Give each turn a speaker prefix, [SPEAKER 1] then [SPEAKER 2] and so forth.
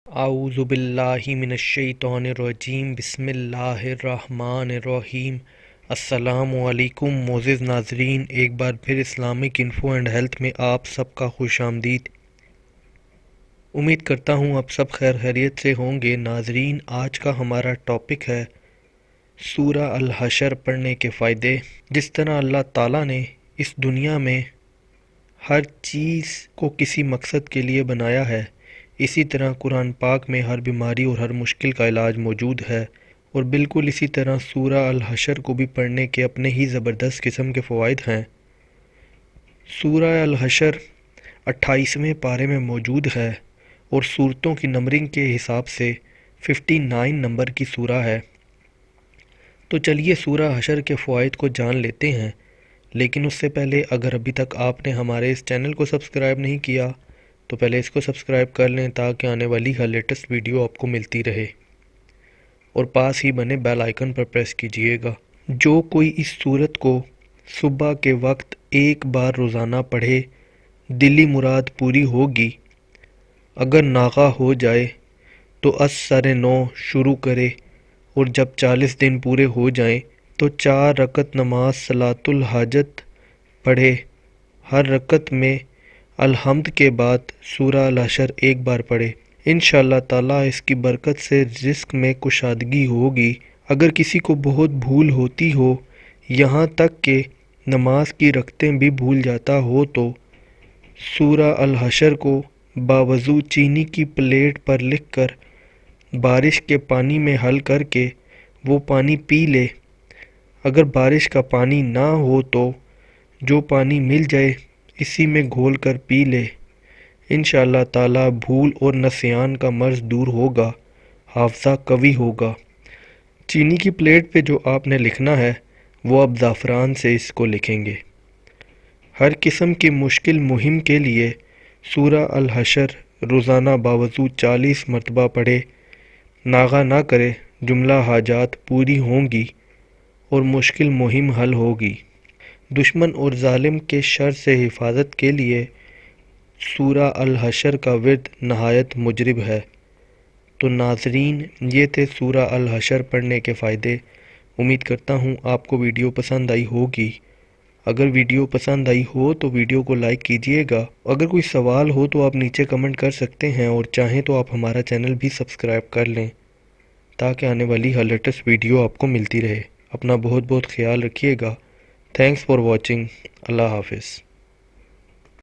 [SPEAKER 1] اعوذ باللہ من الشیطان الرجیم، بسم اللہ الرحمن الرحیم۔ السلام علیکم معزز ناظرین، ایک بار پھر اسلامک انفو اینڈ ہیلتھ میں آپ سب کا خوش آمدید۔ امید کرتا ہوں آپ سب خیر خیریت سے ہوں گے۔ ناظرین، آج کا ہمارا ٹاپک ہے سورہ الحشر پڑھنے کے فائدے۔ جس طرح اللہ تعالیٰ نے اس دنیا میں ہر چیز کو کسی مقصد کے لیے بنایا ہے، اسی طرح قرآن پاک میں ہر بیماری اور ہر مشکل کا علاج موجود ہے، اور بالکل اسی طرح سورہ الحشر کو بھی پڑھنے کے اپنے ہی زبردست قسم کے فوائد ہیں۔ سورہ الحشر 28ویں پارے میں موجود ہے اور سورتوں کی نمبرنگ کے حساب سے 59 نمبر کی سورہ ہے۔ تو چلیے سورہ حشر کے فوائد کو جان لیتے ہیں، لیکن اس سے پہلے اگر ابھی تک آپ نے ہمارے اس چینل کو سبسکرائب نہیں کیا تو پہلے اس کو سبسکرائب کر لیں تاکہ آنے والی ہر لیٹسٹ ویڈیو آپ کو ملتی رہے، اور پاس ہی بنے بیل آئیکن پر پریس کیجئے گا۔ جو کوئی اس سورت کو صبح کے وقت ایک بار روزانہ پڑھے، دلی مراد پوری ہوگی۔ اگر ناغہ ہو جائے تو از سر نو شروع کرے، اور جب 40 دن پورے ہو جائیں تو 4 رکعت نماز صلاۃ الحاجت پڑھے۔ ہر رکعت میں الحمد کے بعد سورہ الحشر ایک بار پڑھے۔ انشاءاللہ تعالیٰ اس کی برکت سے رزق میں کشادگی ہوگی۔ اگر کسی کو بہت بھول ہوتی ہو، یہاں تک کہ نماز کی رکعتیں بھی بھول جاتا ہو، تو سورہ الحشر کو باوضو چینی کی پلیٹ پر لکھ کر بارش کے پانی میں حل کر کے وہ پانی پی لے۔ اگر بارش کا پانی نہ ہو تو جو پانی مل جائے اسی میں گھول کر پی لے۔ انشاءاللہ تعالیٰ بھول اور نسیان کا مرض دور ہوگا، حافظہ قوی ہوگا۔ چینی کی پلیٹ پہ جو آپ نے لکھنا ہے وہ اب زعفران سے اس کو لکھیں گے۔ ہر قسم کی مشکل مہم کے لیے سورہ الحشر روزانہ باوضو 40 مرتبہ پڑھے، ناغہ نہ کرے، جملہ حاجات پوری ہوں گی اور مشکل مہم حل ہوگی۔ دشمن اور ظالم کے شر سے حفاظت کے لیے سورہ الحشر کا ورد نہایت مجرب ہے۔ تو ناظرین، یہ تھے سورہ الحشر پڑھنے کے فائدے۔ امید کرتا ہوں آپ کو ویڈیو پسند آئی ہوگی۔ اگر ویڈیو پسند آئی ہو تو ویڈیو کو لائک کیجئے گا۔ اگر کوئی سوال ہو تو آپ نیچے کمنٹ کر سکتے ہیں، اور چاہیں تو آپ ہمارا چینل بھی سبسکرائب کر لیں تاکہ آنے والی ہر لیٹسٹ ویڈیو آپ کو ملتی رہے۔ اپنا بہت بہت خیال رکھیے گا۔ Thanks for watching. اللہ حافظ۔